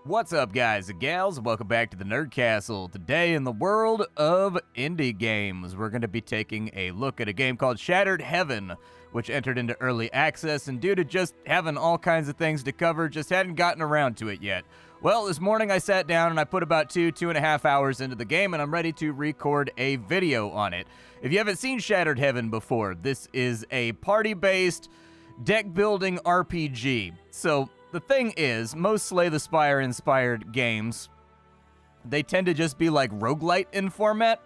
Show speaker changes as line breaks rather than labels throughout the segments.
What's up, guys and gals? Welcome back to the Nerd Castle. Today in the world of indie games, we're going to be taking a look at a game called Shattered Heaven, which entered into early access, and due to just having all kinds of things to cover, just hadn't gotten around to it yet. Well, this morning I sat down and I put about two and a half hours into the game, and I'm ready to record a video on it. If you haven't seen Shattered Heaven before, this is a party-based deck-building RPG. So the thing is, most Slay the Spire-inspired games, they tend to just be like roguelite in format.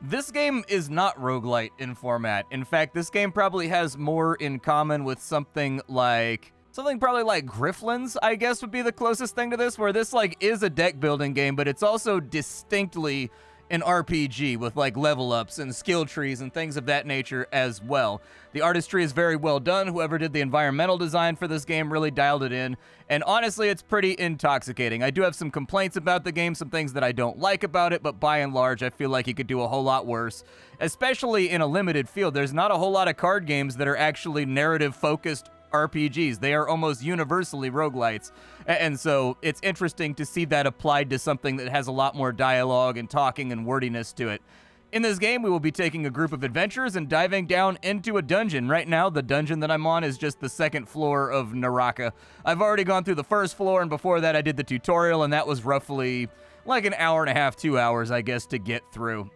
This game is not roguelite in format. In fact, this game probably has more in common with something probably like Grifflands, I guess, would be the closest thing to this, where this is a deck building game, but it's also distinctly an RPG with level ups and skill trees and things of that nature as well. The artistry is very well done. Whoever did the environmental design for this game really dialed it in, and honestly, it's pretty intoxicating. I do have some complaints about the game, some things that I don't like about it, but by and large, I feel like you could do a whole lot worse, especially in a limited field. There's not a whole lot of card games that are actually narrative-focused RPGs. They are almost universally roguelites, and so it's interesting to see that applied to something that has a lot more dialogue and talking and wordiness to it. In this game, we will be taking a group of adventurers and diving down into a dungeon. Right now, the dungeon that I'm on is just the second floor of Naraka. I've already gone through the first floor, and before that I did the tutorial, and that was roughly like an hour and a half, 2 hours, I guess, to get through.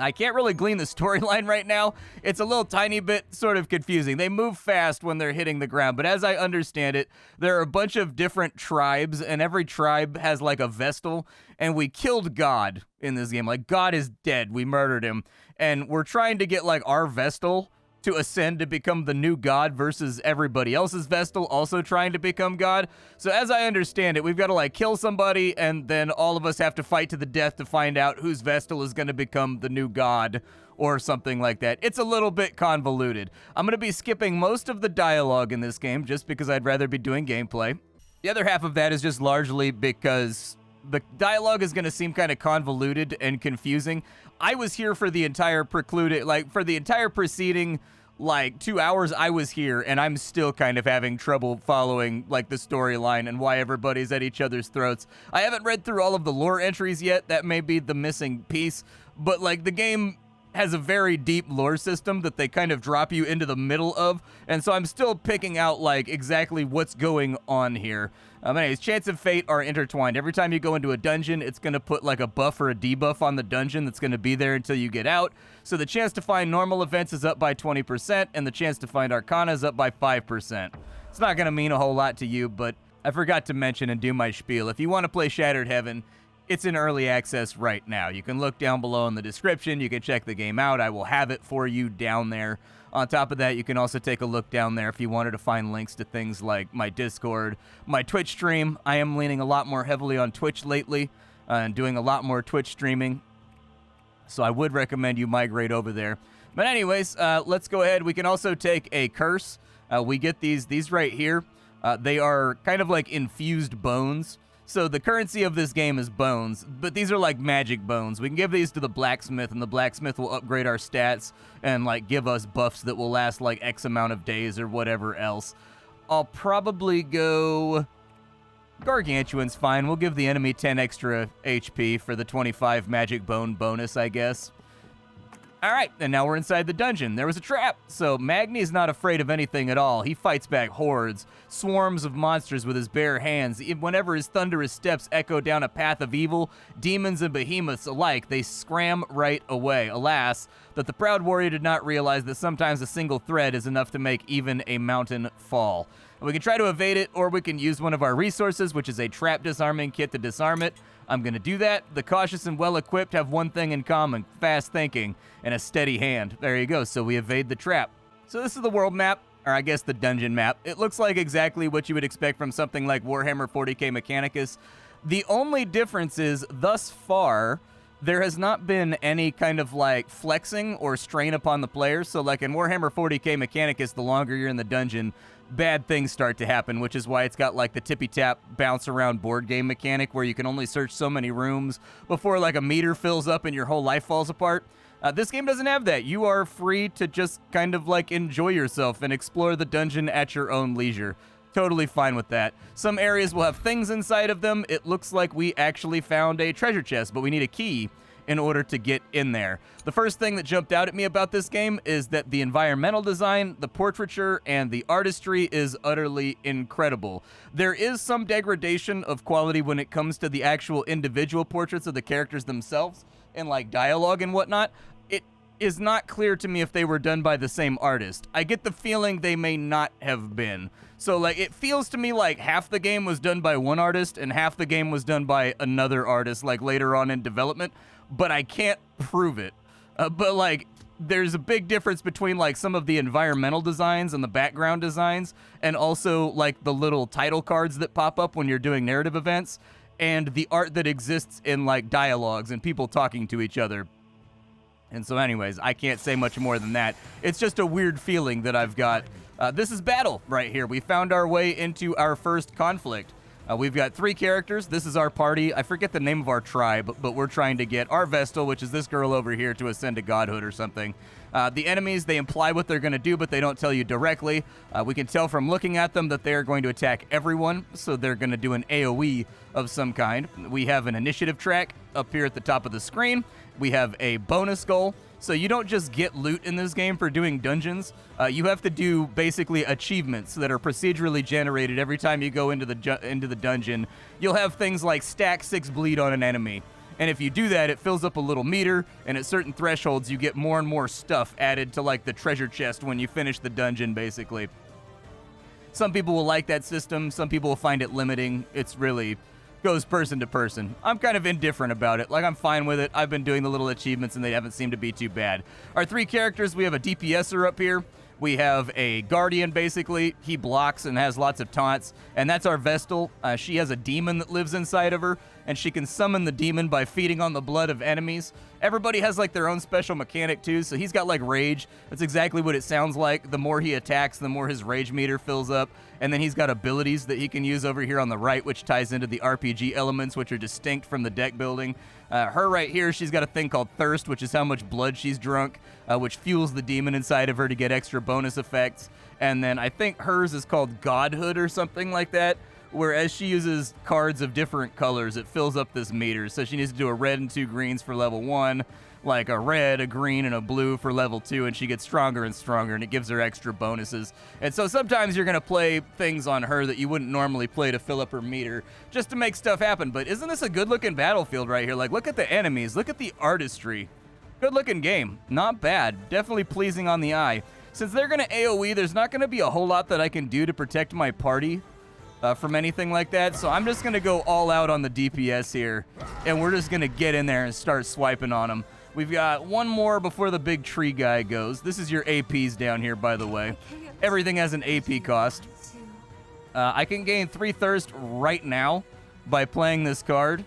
I can't really glean the storyline right now. It's a little tiny bit sort of confusing. They move fast when they're hitting the ground, but as I understand it, there are a bunch of different tribes, and every tribe has like a Vestal, and we killed God in this game. Like, God is dead. We murdered him, and we're trying to get our Vestal to ascend to become the new god versus everybody else's Vestal also trying to become god. So as I understand it, we've got to kill somebody, and then all of us have to fight to the death to find out whose Vestal is going to become the new god or something like that. It's a little bit convoluted. I'm going to be skipping most of the dialogue in this game just because I'd rather be doing gameplay. The other half of that is just largely because the dialogue is going to seem kind of convoluted and confusing. I was here for the entire preceding 2 hours. I was here, and I'm still kind of having trouble following the storyline and why everybody's at each other's throats. I haven't read through all of the lore entries yet. That may be the missing piece, but the game has a very deep lore system that they kind of drop you into the middle of, and so I'm still picking out exactly what's going on here. Anyways, Chance and Fate are intertwined. Every time you go into a dungeon, it's going to put a buff or a debuff on the dungeon that's going to be there until you get out. So the chance to find normal events is up by 20%, and the chance to find Arcana is up by 5%. It's not going to mean a whole lot to you, but I forgot to mention and do my spiel. If you want to play Shattered Heaven, it's in early access right now. You can look down below in the description. You can check the game out. I will have it for you down there. On top of that, you can also take a look down there if you wanted to find links to things like my Discord, my Twitch stream. I am leaning a lot more heavily on Twitch lately and doing a lot more Twitch streaming, so I would recommend you migrate over there. But anyways, let's go ahead. We can also take a curse. We get these right here. They are kind of infused bones. So the currency of this game is bones, but these are magic bones. We can give these to the blacksmith, and the blacksmith will upgrade our stats and give us buffs that will last X amount of days or whatever else. I'll probably go Gargantuan's fine. We'll give the enemy 10 extra HP for the 25 magic bone bonus, I guess. All right, and now we're inside the dungeon. There was a trap, so Magni's not afraid of anything at all. He fights back hordes, swarms of monsters with his bare hands. Whenever his thunderous steps echo down a path of evil, demons and behemoths alike, they scram right away. Alas, that the proud warrior did not realize that sometimes a single thread is enough to make even a mountain fall. We can try to evade it, or we can use one of our resources, which is a trap disarming kit to disarm it. I'm going to do that. The cautious and well-equipped have one thing in common: fast thinking and a steady hand. There you go. So we evade the trap. So this is the world map, or I guess the dungeon map. It looks like exactly what you would expect from something like Warhammer 40k Mechanicus. The only difference is, thus far, there has not been any kind of flexing or strain upon the player. So in Warhammer 40k Mechanicus, the longer you're in the dungeon, bad things start to happen, which is why it's got the tippy-tap bounce around board game mechanic where you can only search so many rooms before a meter fills up and your whole life falls apart. This game doesn't have that. You are free to just kind of enjoy yourself and explore the dungeon at your own leisure. Totally fine with that. Some areas will have things inside of them. It looks like we actually found a treasure chest, but we need a key in order to get in there. The first thing that jumped out at me about this game is that the environmental design, the portraiture, and the artistry is utterly incredible. There is some degradation of quality when it comes to the actual individual portraits of the characters themselves and like dialogue and whatnot. It is not clear to me if they were done by the same artist. I get the feeling they may not have been. So like it feels to me like half the game was done by one artist and half the game was done by another artist like later on in development, but I can't prove it. But like there's a big difference between like some of the environmental designs and the background designs and also like the little title cards that pop up when you're doing narrative events and the art that exists in like dialogues and people talking to each other. And so anyways, I can't say much more than that. It's just a weird feeling that I've got. This is battle right here. We found our way into our first conflict. We've got 3 characters. This is our party. I forget the name of our tribe, but we're trying to get our Vestal, which is this girl over here, to ascend to godhood or something. The enemies, they imply what they're going to do, but they don't tell you directly. We can tell from looking at them that they're going to attack everyone, so they're going to do an AoE of some kind. We have an initiative track up here at the top of the screen. We have a bonus goal. So you don't just get loot in this game for doing dungeons. You have to do basically achievements that are procedurally generated every time you go into the dungeon. You'll have things like stack 6 bleed on an enemy. And if you do that, it fills up a little meter, and at certain thresholds, you get more and more stuff added to like the treasure chest when you finish the dungeon, basically. Some people will like that system. Some people will find it limiting. It's really goes person to person. I'm kind of indifferent about it. Like, I'm fine with it. I've been doing the little achievements, and they haven't seemed to be too bad. Our 3 characters, we have a DPSer up here. We have a Guardian, basically. He blocks and has lots of taunts, and that's our Vestal. She has a demon that lives inside of her, and she can summon the demon by feeding on the blood of enemies. Everybody has, like, their own special mechanic, too, so he's got, like, rage. That's exactly what it sounds like. The more he attacks, the more his rage meter fills up, and then he's got abilities that he can use over here on the right, which ties into the RPG elements, which are distinct from the deck building. Her right here, she's got a thing called Thirst, which is how much blood she's drunk, which fuels the demon inside of her to get extra bonus effects. And then I think hers is called Godhood or something like that, whereas she uses cards of different colors, it fills up this meter. So she needs to do a red and 2 greens for level 1, like a red, a green, and a blue for level 2, and she gets stronger and stronger, and it gives her extra bonuses. And so sometimes you're going to play things on her that you wouldn't normally play to fill up her meter, just to make stuff happen. But isn't this a good-looking battlefield right here? Like, look at the enemies. Look at the artistry. Good-looking game. Not bad. Definitely pleasing on the eye. Since they're going to AoE, there's not going to be a whole lot that I can do to protect my party from anything like that. So I'm just going to go all out on the DPS here, and we're just going to get in there and start swiping on them. We've got one more before the big tree guy goes. This is your APs down here, by the way. Everything has an AP cost. I can gain 3 thirst right now by playing this card.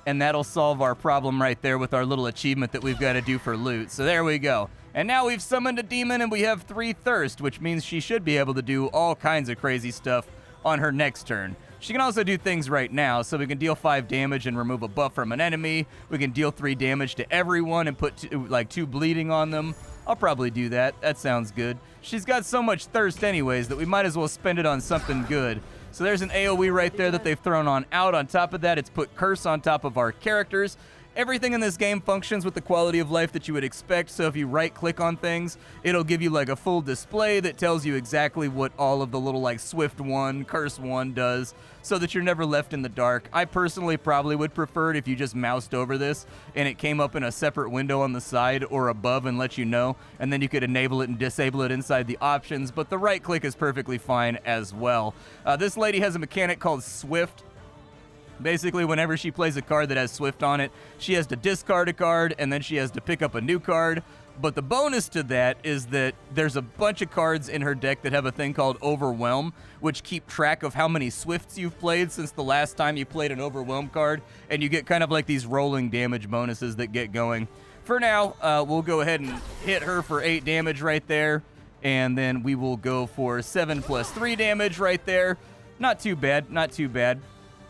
And that'll solve our problem right there with our little achievement that we've got to do for loot. So there we go. And now we've summoned a demon and we have 3 thirst, which means she should be able to do all kinds of crazy stuff on her next turn. She can also do things right now, so we can deal 5 damage and remove a buff from an enemy. We can deal 3 damage to everyone and put 2 bleeding on them. I'll probably do that. That sounds good. She's got so much thirst anyways that we might as well spend it on something good. So there's an AoE right there that they've thrown on out. On top of that, it's put curse on top of our characters. Everything in this game functions with the quality of life that you would expect, so if you right-click on things, it'll give you like a full display that tells you exactly what all of the little like Swift 1, Curse 1 does, so that you're never left in the dark. I personally probably would prefer it if you just moused over this and it came up in a separate window on the side or above and let you know, and then you could enable it and disable it inside the options, but the right-click is perfectly fine as well. This lady has a mechanic called Swift. Basically, whenever she plays a card that has Swift on it, she has to discard a card, and then she has to pick up a new card. But the bonus to that is that there's a bunch of cards in her deck that have a thing called Overwhelm, which keep track of how many Swifts you've played since the last time you played an Overwhelm card, and you get kind of like these rolling damage bonuses that get going. For now, we'll go ahead and hit her for 8 damage right there, and then we will go for 7 plus 3 damage right there. Not too bad, not too bad.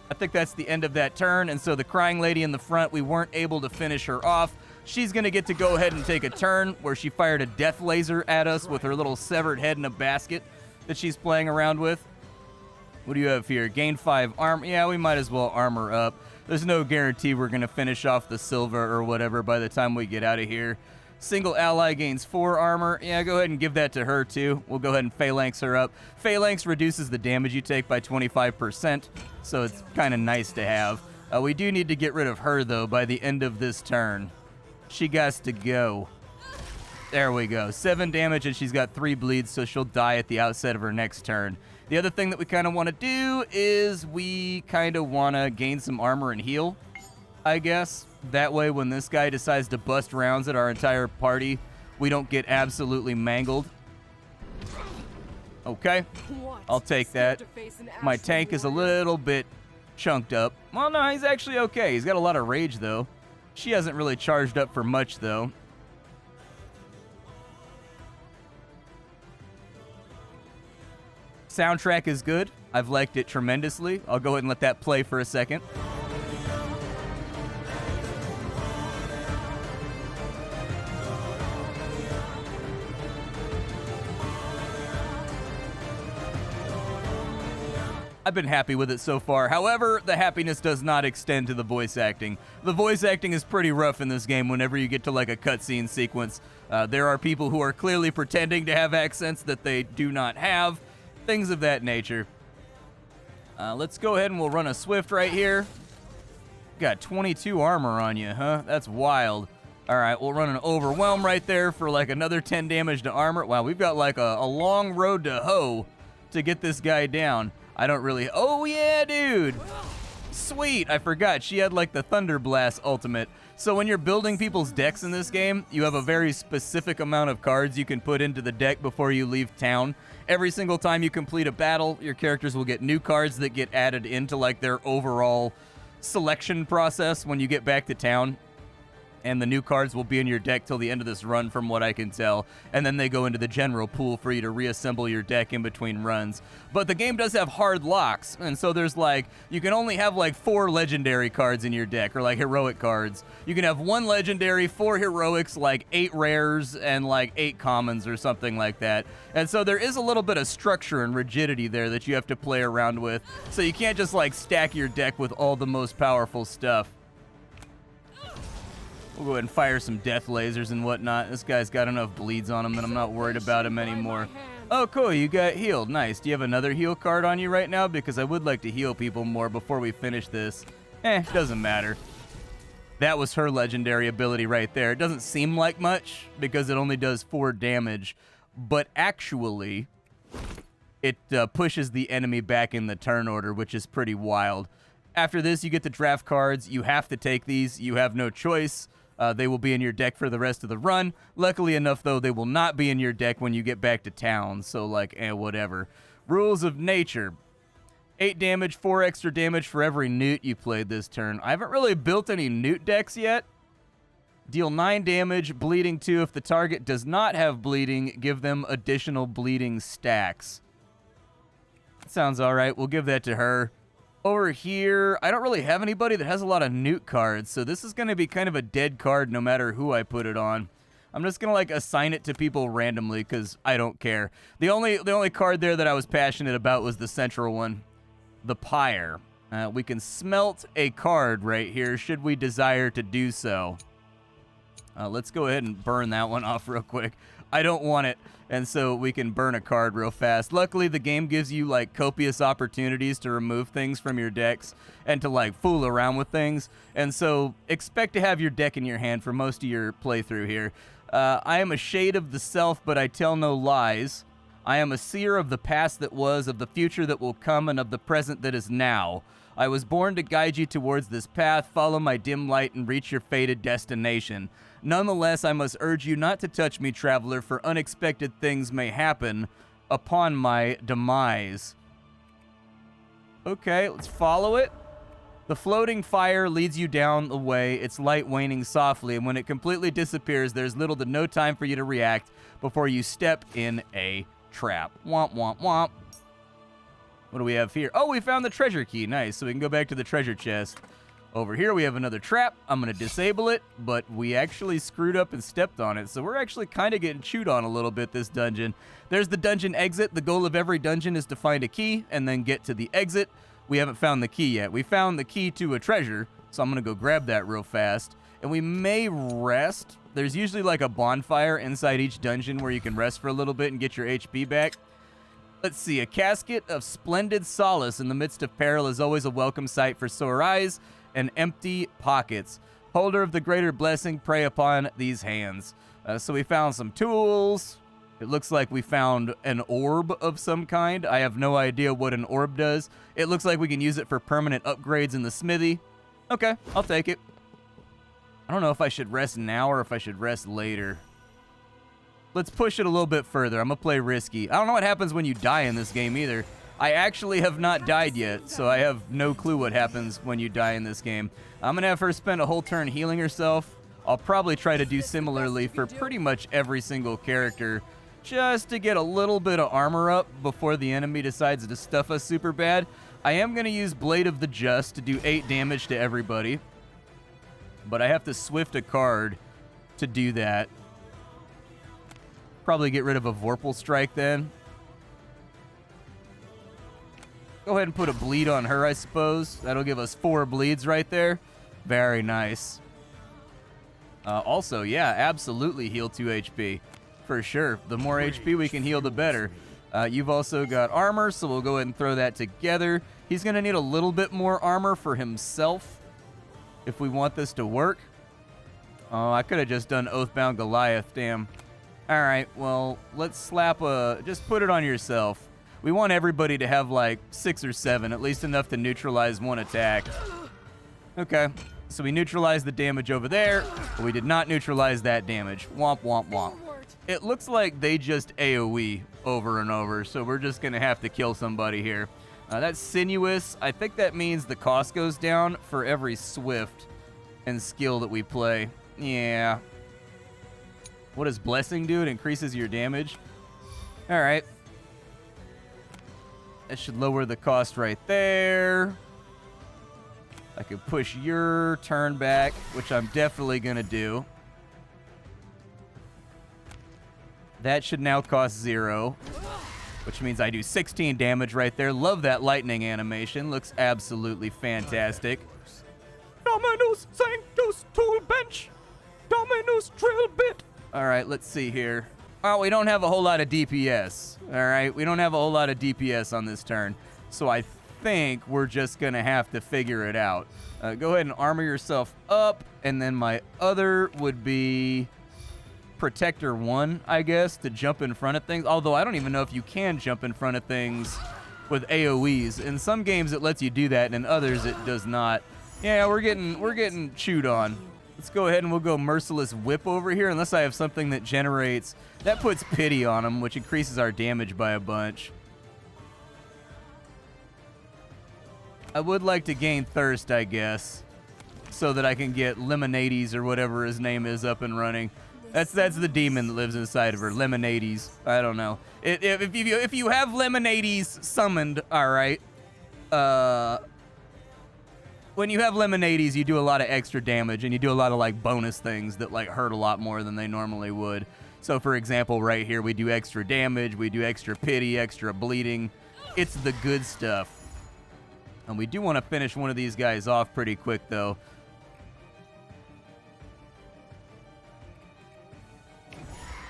I think that's the end of that turn, and so the crying lady in the front, we weren't able to finish her off. She's going to get to go ahead and take a turn where she fired a death laser at us with her little severed head in a basket that she's playing around with. What do you have here? Gain 5 armor. Yeah, we might as well armor up. There's no guarantee we're going to finish off the silver or whatever by the time we get out of here. Single ally gains 4 armor. Yeah, go ahead and give that to her too. We'll go ahead and phalanx her up. Phalanx reduces the damage you take by 25%, so it's kind of nice to have. We do need to get rid of her, though, by the end of this turn. She got to go. There we go. 7 damage, and she's got 3 bleeds, so she'll die at the outset of her next turn. The other thing that we kind of want to do is we kind of want to gain some armor and heal, I guess. That way, when this guy decides to bust rounds at our entire party, we don't get absolutely mangled. Okay, I'll take that. My tank is a little bit chunked up. Well, no, he's actually okay. He's got a lot of rage, though. She hasn't really charged up for much, though. Soundtrack is good. I've liked it tremendously. I'll go ahead and let that play for a second. I've been happy with it so far. However, the happiness does not extend to the voice acting. The voice acting is pretty rough in this game whenever you get to like a cutscene sequence. There are people who are clearly pretending to have accents that they do not have. Things of that nature. Let's go ahead and we'll run a Swift right here. Got 22 armor on you, huh? That's wild. All right, we'll run an Overwhelm right there for like another 10 damage to armor. Wow, we've got like a long road to hoe to get this guy down. I don't really... Oh, yeah, dude. Sweet. I forgot. She had, like, the Thunder Blast ultimate. So when you're building people's decks in this game, you have a very specific amount of cards you can put into the deck before you leave town. Every single time you complete a battle, your characters will get new cards that get added into, like, their overall selection process when you get back to town. And the new cards will be in your deck till the end of this run, from what I can tell. And then they go into the general pool for you to reassemble your deck in between runs. But the game does have hard locks, and so there's like, you can only have like 4 legendary cards in your deck, or like heroic cards. You can have 1 legendary, 4 heroics, like 8 rares, and like 8 commons or something like that. And so there is a little bit of structure and rigidity there that you have to play around with. So you can't just like stack your deck with all the most powerful stuff. We'll go ahead and fire some death lasers and whatnot. This guy's got enough bleeds on him that I'm not worried about him anymore. Oh, cool. You got healed. Nice. Do you have another heal card on you right now? Because I would like to heal people more before we finish this. Doesn't matter. That was her legendary ability right there. It doesn't seem like much because it only does 4 damage. But actually, it pushes the enemy back in the turn order, which is pretty wild. After this, you get the draft cards. You have to take these. You have no choice. They will be in your deck for the rest of the run. Luckily enough, though, they will not be in your deck when you get back to town. So, like, whatever. Rules of nature. 8 damage, 4 extra damage for every newt you played this turn. I haven't really built any newt decks yet. Deal 9 damage, bleeding 2. If the target does not have bleeding, give them additional bleeding stacks. Sounds all right. We'll give that to her. Over here, I don't really have anybody that has a lot of newt cards, so this is going to be kind of a dead card no matter who I put it on. I'm just going to, like, assign it to people randomly because I don't care. The only card there that I was passionate about was the central one, the Pyre. We can smelt a card right here should we desire to do so. Let's go ahead and burn that one off real quick. I don't want it, and so we can burn a card real fast. Luckily, the game gives you, like, copious opportunities to remove things from your decks and to, like, fool around with things. And so expect to have your deck in your hand for most of your playthrough here. I am a shade of the self, but I tell no lies. I am a seer of the past that was, of the future that will come, and of the present that is now. I was born to guide you towards this path, follow my dim light, and reach your fated destination. Nonetheless, I must urge you not to touch me, traveler, for unexpected things may happen upon my demise. Okay, let's follow it. The floating fire leads you down the way, its light waning softly, and when it completely disappears, there's little to no time for you to react before you step in a trap. Womp, womp, womp. What do we have here? Oh, we found the treasure key. Nice. So we can go back to the treasure chest. Over here, we have another trap. I'm going to disable it, but we actually screwed up and stepped on it, so we're actually kind of getting chewed on a little bit this dungeon. There's the dungeon exit. The goal of every dungeon is to find a key and then get to the exit. We haven't found the key yet. We found the key to a treasure, so I'm going to go grab that real fast. And we may rest. There's usually like a bonfire inside each dungeon where you can rest for a little bit and get your HP back. Let's see. A casket of splendid solace in the midst of peril is always a welcome sight for sore eyes and empty pockets. Holder of the greater blessing, prey upon these hands. So we found some tools. It looks like we found an orb of some kind. I have no idea what an orb does. It looks like we can use it for permanent upgrades in the smithy. Okay, I'll take it. I don't know if I should rest now or if I should rest later. Let's push it a little bit further. I'm gonna play risky. I don't know what happens when you die in this game either. I actually have not died yet, so I have no clue what happens when you die in this game. I'm going to have her spend a whole turn healing herself. I'll probably try to do similarly for pretty much every single character, just to get a little bit of armor up before the enemy decides to stuff us super bad. I am going to use Blade of the Just to do 8 damage to everybody, but I have to swift a card to do that. Probably get rid of a Vorpal Strike then. Go ahead and put a bleed on her, I suppose. That'll give us 4 bleeds right there. Very nice. Also, yeah, absolutely heal 2 HP. For sure. The more HP we can heal, the better. You've also got armor, so we'll go ahead and throw that together. He's going to need a little bit more armor for himself if we want this to work. Oh, I could have just done Oathbound Goliath, damn. All right, well, let's slap just put it on yourself. We want everybody to have like 6 or 7, at least enough to neutralize 1 attack. Okay, so we neutralized the damage over there, but we did not neutralize that damage. Womp, womp, womp. It looks like they just AoE over and over, so we're just going to have to kill somebody here. That's sinuous. I think that means the cost goes down for every swift and skill that we play. Yeah. What does Blessing do? It increases your damage. All right. That should lower the cost right there. I could push your turn back, which I'm definitely going to do. That should now cost 0, which means I do 16 damage right there. Love that lightning animation. Looks absolutely fantastic. Dominus Sanctus Tool Bench. Dominus Drill Bit. All right, let's see here. Oh, we don't have a whole lot of DPS. All right, we don't have a whole lot of DPS on this turn. So I think we're just going to have to figure it out. Go ahead and armor yourself up. And then my other would be Protector 1, I guess, to jump in front of things. Although I don't even know if you can jump in front of things with AoEs. In some games it lets you do that, and in others it does not. Yeah, we're getting chewed on. Let's go ahead and we'll go Merciless Whip over here, unless I have something that generates... That puts Pity on them, which increases our damage by a bunch. I would like to gain Thirst, I guess, so that I can get Lemonades or whatever his name is up and running. That's the demon that lives inside of her, Lemonades. I don't know. If you have Lemonades summoned, all right, when you have Lemonades, you do a lot of extra damage, and you do a lot of, like, bonus things that, like, hurt a lot more than they normally would. So, for example, right here, we do extra damage, we do extra pity, extra bleeding. It's the good stuff. And we do want to finish one of these guys off pretty quick, though.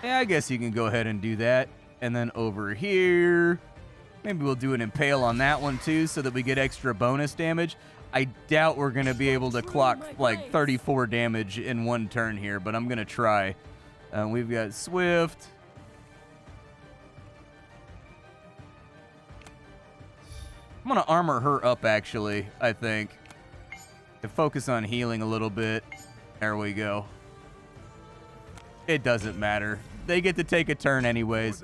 Yeah, I guess you can go ahead and do that. And then over here, maybe we'll do an Impale on that one, too, so that we get extra bonus damage. I doubt we're going to be able to clock like 34 damage in one turn here, but I'm going to try. We've got Swift. I'm going to armor her up, actually, I think. To focus on healing a little bit. There we go. It doesn't matter. They get to take a turn anyways.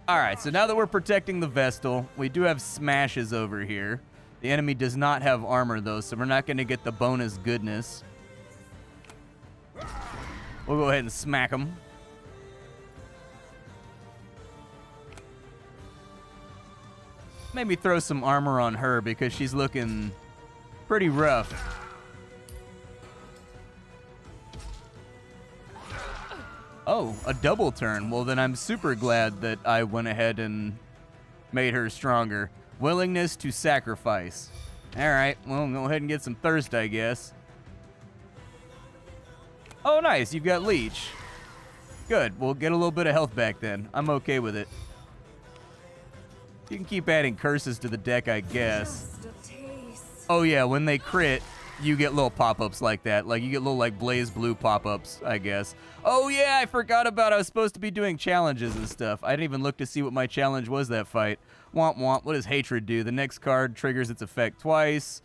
All right, so now that we're protecting the Vestal, we do have smashes over here. The enemy does not have armor, though, so we're not going to get the bonus goodness. We'll go ahead and smack them. Maybe throw some armor on her because she's looking pretty rough. Oh, a double turn. Well, then I'm super glad that I went ahead and made her stronger. Willingness to sacrifice. All right, well, go ahead and get some thirst, I guess. Oh, nice. You've got leech. Good. We'll get a little bit of health back then. I'm okay with it. You can keep adding curses to the deck, I guess. Oh, yeah, when they crit, you get little pop-ups like that. Like, you get little, like, blaze blue pop-ups, I guess. Oh, yeah, I forgot about I was supposed to be doing challenges and stuff. I didn't even look to see what my challenge was that fight. Womp womp. What does hatred do? The next card triggers its effect twice.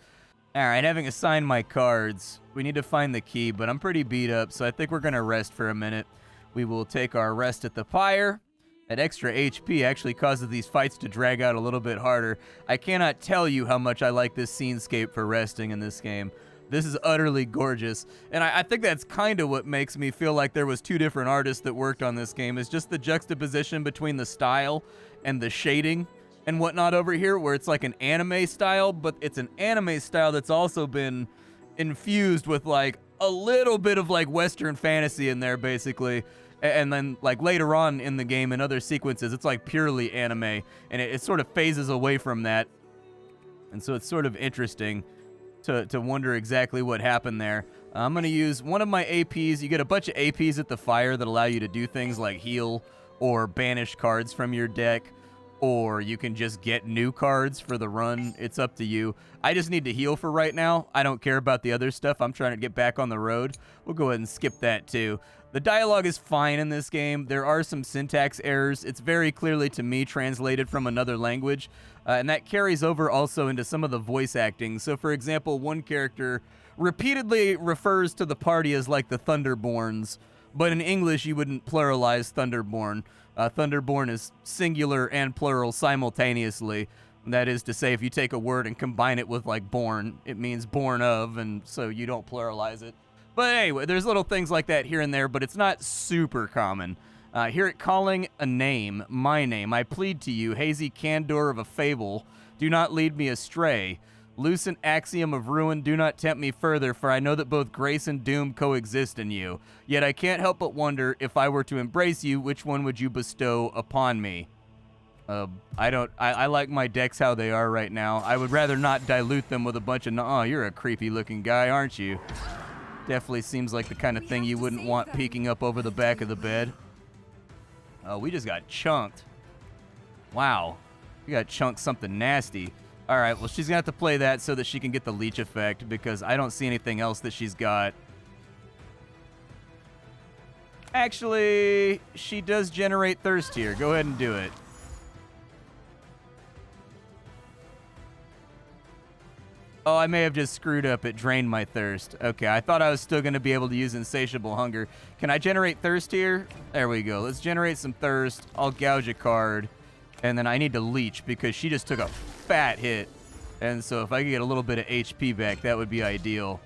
All right, having assigned my cards, we need to find the key, but I'm pretty beat up, so I think we're going to rest for a minute. We will take our rest at the pyre. That extra HP actually causes these fights to drag out a little bit harder. I cannot tell you how much I like this scenescape for resting in this game. This is utterly gorgeous, and I think that's kind of what makes me feel like there was two different artists that worked on this game, is just the juxtaposition between the style and the shading and whatnot over here, where it's like an anime style, but it's an anime style that's also been infused with like a little bit of like Western fantasy in there, basically. And then like later on in the game in other sequences, it's like purely anime, and it sort of phases away from that. And so it's sort of interesting to wonder exactly what happened there. I'm going to use one of my APs. You get a bunch of APs at the fire that allow you to do things like heal or banish cards from your deck, or you can just get new cards for the run. It's up to you. I just need to heal for right now. I don't care about the other stuff. I'm trying to get back on the road. We'll go ahead and skip that too. The dialogue is fine in this game. There are some syntax errors. It's very clearly, to me, translated from another language, and that carries over also into some of the voice acting. So, for example, one character repeatedly refers to the party as like the Thunderborns, but in English you wouldn't pluralize Thunderborn. Thunderborn is singular and plural simultaneously. That is to say, if you take a word and combine it with like born, it means born of, and so you don't pluralize it. But anyway, there's little things like that here and there, but it's not super common. Hear it calling a name, my name. I plead to you, hazy candor of a fable. Do not lead me astray. Lucent axiom of ruin, do not tempt me further, for I know that both grace and doom coexist in you. Yet I can't help but wonder, if I were to embrace you, which one would you bestow upon me? I like my decks how they are right now. I would rather not dilute them with a bunch of, oh, you're a creepy looking guy, aren't you? Definitely seems like the kind of thing you wouldn't want peeking up over the back of the bed. Oh, we just got chunked. Wow. We got chunked something nasty. All right, well, she's going to have to play that so that she can get the leech effect, because I don't see anything else that she's got. Actually, she does generate thirst here. Go ahead and do it. Oh, I may have just screwed up. It drained my thirst. Okay, I thought I was still going to be able to use insatiable hunger. Can I generate thirst here? There we go. Let's generate some thirst. I'll gouge a card. And then I need to leech because she just took a fat hit. And so if I could get a little bit of HP back, that would be ideal.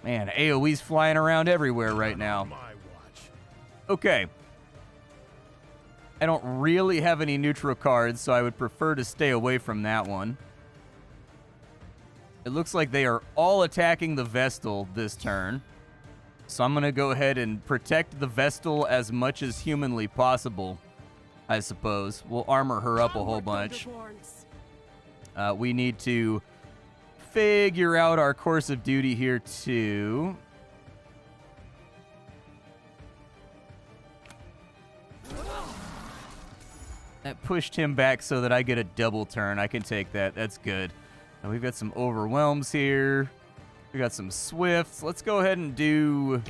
Man, AoE's flying around everywhere right now. Okay. I don't really have any neutral cards, so I would prefer to stay away from that one. It looks like they are all attacking the Vestal this turn. So I'm going to go ahead and protect the Vestal as much as humanly possible, I suppose. We'll armor her up a whole bunch. We need to figure out our course of duty here, too. That pushed him back so that I get a double turn. I can take that. That's good. And we've got some overwhelms here. We got some swifts. Let's go ahead and do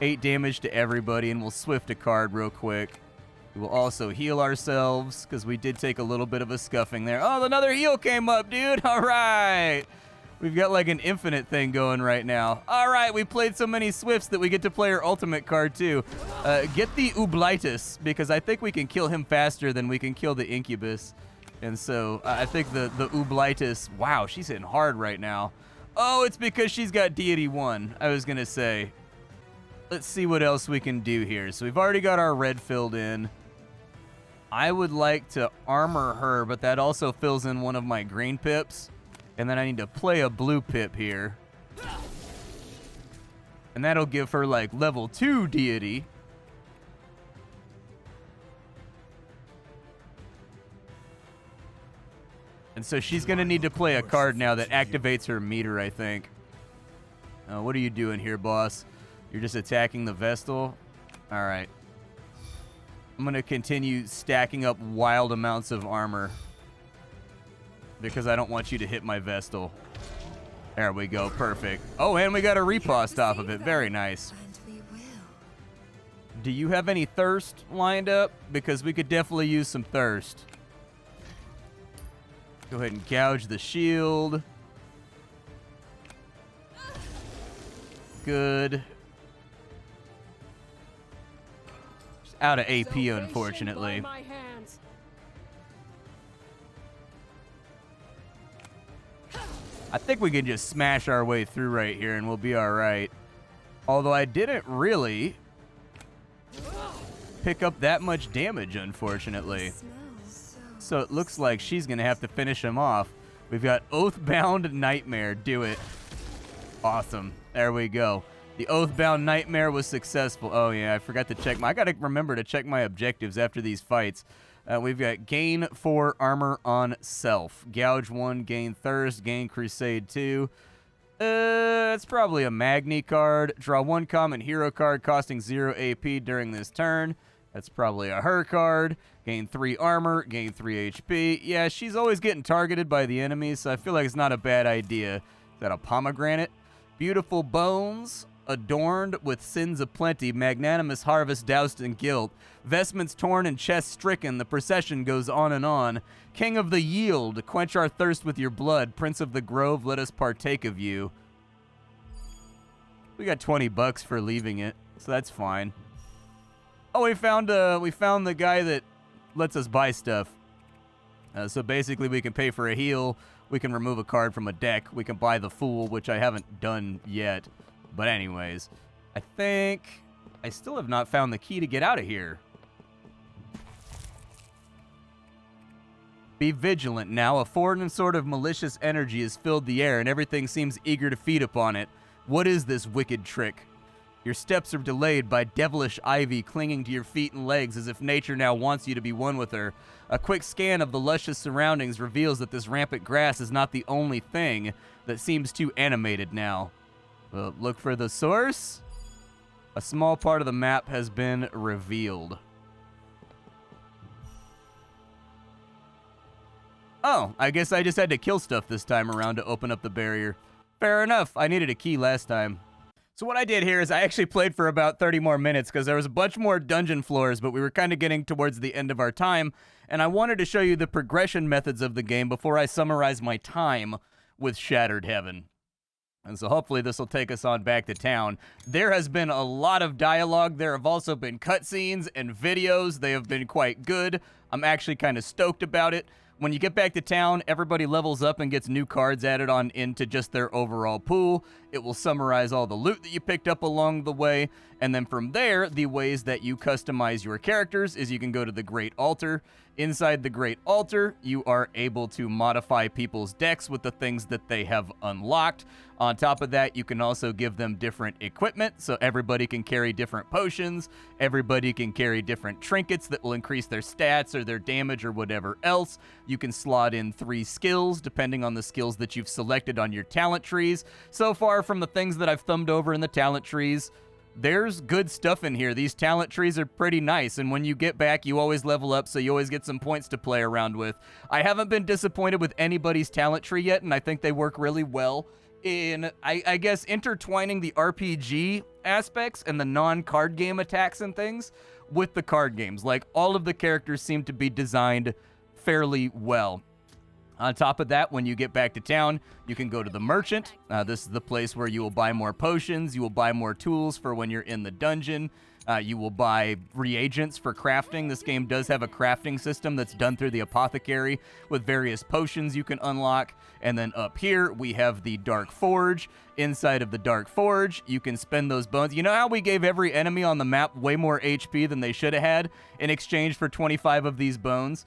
8 damage to everybody, and we'll swift a card real quick. We will also heal ourselves, because we did take a little bit of a scuffing there. Oh, another heal came up, dude. All right. We've got like an infinite thing going right now. All right, we played so many swifts that we get to play our ultimate card, too. Get the Ublitus, because I think we can kill him faster than we can kill the Incubus. And so I think the Ublitus, wow, she's hitting hard right now. Oh, it's because she's got Deity 1, I was going to say. Let's see what else we can do here. So we've already got our red filled in. I would like to armor her, but that also fills in one of my green pips. And then I need to play a blue pip here. And that'll give her, like, level 2 deity. And so she's going to need to play a card now that activates her meter, I think. What are you doing here, boss? You're just attacking the Vestal? All right. I'm going to continue stacking up wild amounts of armor because I don't want you to hit my Vestal. There we go. Perfect. Oh, and we got a riposte off of it. Very nice. Do you have any thirst lined up? Because we could definitely use some thirst. Go ahead and gouge the shield. Good. Just out of AP, unfortunately. I think we can just smash our way through right here and we'll be all right. Although I didn't really pick up that much damage, unfortunately. So it looks like she's going to have to finish him off. We've got Oathbound Nightmare. Do it. Awesome. There we go. The Oathbound Nightmare was successful. Oh, yeah, I forgot to check. I got to remember to check my objectives after these fights. We've got gain 4 armor on self. Gouge 1, gain thirst, gain crusade 2. That's probably a Magni card. Draw 1 common hero card costing 0 AP during this turn. That's probably a her card. Gain 3 armor, gain 3 HP. Yeah, she's always getting targeted by the enemies, so I feel like it's not a bad idea. Is that a pomegranate? Beautiful bones, adorned with sins of plenty, magnanimous harvest doused in guilt, vestments torn and chest stricken, the procession goes on and on. King of the yield, quench our thirst with your blood, Prince of the grove, let us partake of you. We got $20 for leaving it, so that's fine. Oh, we found the guy that lets us buy stuff. So basically we can pay for a heal, we can remove a card from a deck, we can buy the Fool, which I haven't done yet. But anyways, I think I still have not found the key to get out of here. Be vigilant now. A foreign and sort of malicious energy has filled the air, and everything seems eager to feed upon it. What is this wicked trick? Your steps are delayed by devilish ivy clinging to your feet and legs as if nature now wants you to be one with her. A quick scan of the luscious surroundings reveals that this rampant grass is not the only thing that seems too animated now. Well, look for the source. A small part of the map has been revealed. Oh, I guess I just had to kill stuff this time around to open up the barrier. Fair enough. I needed a key last time. So what I did here is I actually played for about 30 more minutes because there was a bunch more dungeon floors, but we were kind of getting towards the end of our time, and I wanted to show you the progression methods of the game before I summarize my time with Shattered Heaven. And so hopefully this will take us on back to town. There has been a lot of dialogue. There have also been cutscenes and videos. They have been quite good. I'm actually kind of stoked about it. When you get back to town, everybody levels up and gets new cards added on into just their overall pool. It will summarize all the loot that you picked up along the way. And then from there, the ways that you customize your characters is you can go to the Great Altar. Inside the Great Altar, you are able to modify people's decks with the things that they have unlocked. On top of that, you can also give them different equipment, so everybody can carry different potions, everybody can carry different trinkets that will increase their stats or their damage or whatever else. You can slot in 3 skills, depending on the skills that you've selected on your talent trees. So far from the things that I've thumbed over in the talent trees, there's good stuff in here. These talent trees are pretty nice, and when you get back, you always level up, so you always get some points to play around with. I haven't been disappointed with anybody's talent tree yet, and I think they work really well in, I guess, intertwining the RPG aspects and the non-card game attacks and things with the card games. Like, all of the characters seem to be designed fairly well. On top of that, when you get back to town, you can go to the merchant. This is the place where you will buy more potions, you will buy more tools for when you're in the dungeon, you will buy reagents for crafting. This game does have a crafting system that's done through the apothecary with various potions you can unlock. And then up here, we have the Dark Forge. Inside of the Dark Forge, you can spend those bones. You know how we gave every enemy on the map way more HP than they should have had in exchange for 25 of these bones?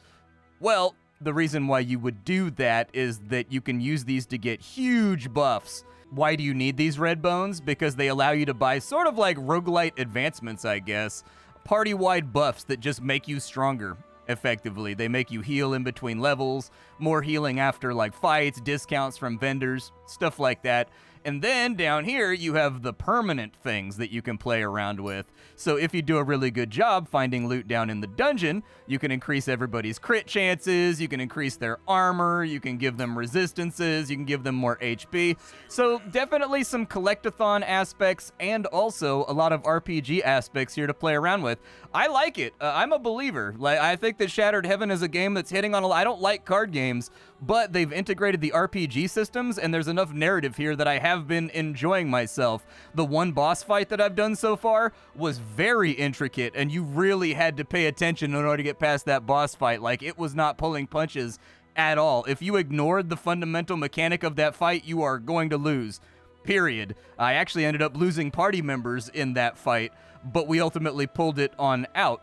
Well, the reason why you would do that is that you can use these to get huge buffs why do you need these red bones? Because they allow you to buy sort of like roguelite advancements, I guess. Party-wide buffs that just make you stronger, effectively. They make you heal in between levels, more healing after like fights, discounts from vendors, stuff like that. And then down here, you have the permanent things that you can play around with. So if you do a really good job finding loot down in the dungeon, you can increase everybody's crit chances, you can increase their armor, you can give them resistances, you can give them more HP. So definitely some collectathon aspects and also a lot of RPG aspects here to play around with. I like it. I'm a believer. Like, I think that Shattered Heaven is a game that's hitting on I don't like card games, but they've integrated the RPG systems, and there's enough narrative here that I have been enjoying myself. The one boss fight that I've done so far was very intricate, and you really had to pay attention in order to get past that boss fight. Like, it was not pulling punches at all. If you ignored the fundamental mechanic of that fight, you are going to lose. Period. I actually ended up losing party members in that fight, but we ultimately pulled it on out.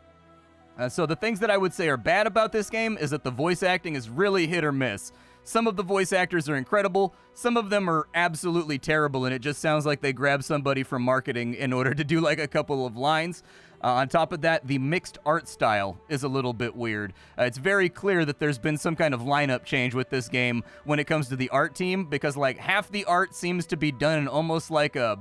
So the things that I would say are bad about this game is that the voice acting is really hit or miss. Some of the voice actors are incredible, some of them are absolutely terrible, and it just sounds like they grabbed somebody from marketing in order to do like a couple of lines. On top of that, the mixed art style is a little bit weird. It's very clear that there's been some kind of lineup change with this game when it comes to the art team, because like half the art seems to be done in almost like a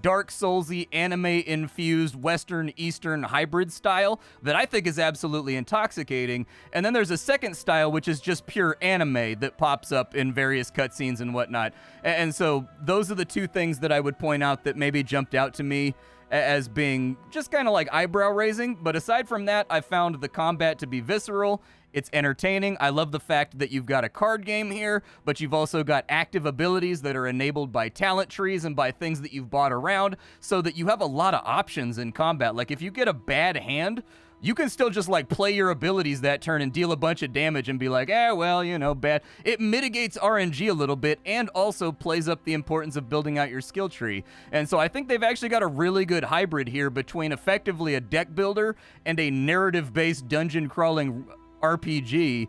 Dark Soulsy anime-infused Western-Eastern hybrid style that I think is absolutely intoxicating. And then there's a second style, which is just pure anime that pops up in various cutscenes and whatnot. And so those are the two things that I would point out that maybe jumped out to me as being just kind of like eyebrow raising. But aside from that, I found the combat to be visceral. It's entertaining. I love the fact that you've got a card game here, but you've also got active abilities that are enabled by talent trees and by things that you've bought around, so that you have a lot of options in combat. Like if you get a bad hand, you can still just like play your abilities that turn and deal a bunch of damage and be like, well, you know, bad. It mitigates RNG a little bit and also plays up the importance of building out your skill tree. And so I think they've actually got a really good hybrid here between effectively a deck builder and a narrative-based dungeon crawling RPG.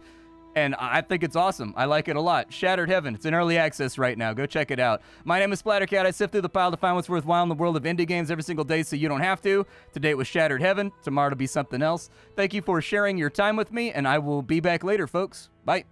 And I think it's awesome. I like it a lot. Shattered Heaven. It's in early access right now. Go check it out. My name is Splattercat. I sift through the pile to find what's worthwhile in the world of indie games every single day so you don't have to. Today it was Shattered Heaven. Tomorrow it'll be something else. Thank you for sharing your time with me, and I will be back later, folks. Bye.